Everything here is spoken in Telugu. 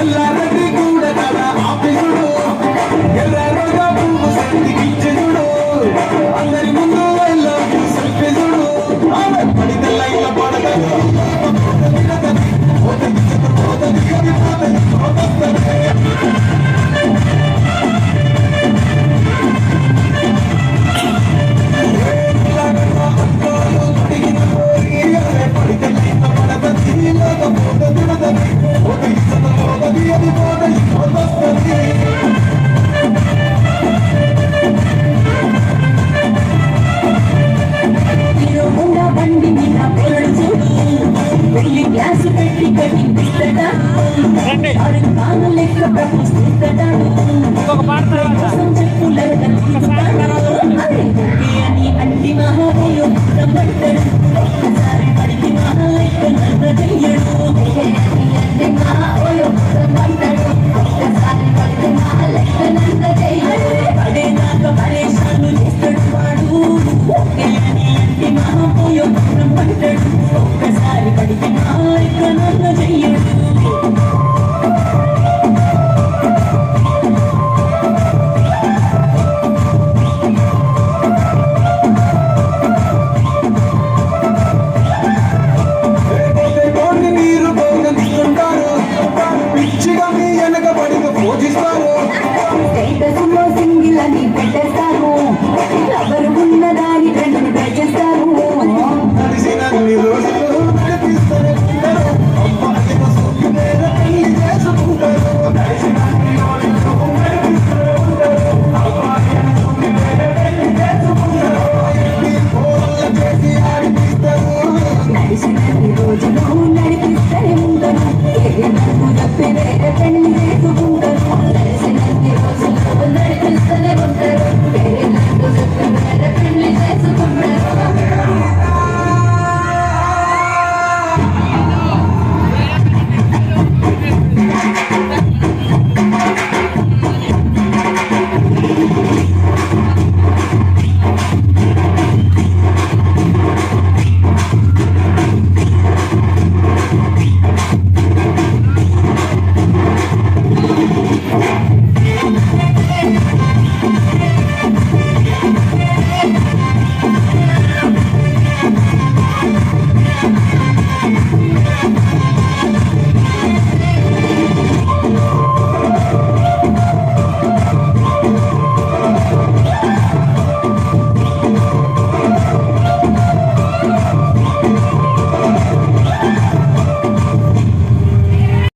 ఎల్లారెడ్డి కూడా కదా ఆఫీసుడు ఎల్లారోగా పువ్వు సంతికి ఇచ్చేసుడు అందరి ముందు వెళ్ళో సెల్ఫీసుడు పడితే లైన్ల పడతాడు గ్లాసు పెట్టి అంటి మహాబోయో ఒక్కసారి పడికి మహాలైక నన్న చెయ్యడు పడే నాకు పరేషాను చేస్తాడు వాడు అంటి మహాబోయో పడ్డాడు ఒక్కసారి పడికి మహాలైక నన్న చెయ్యడు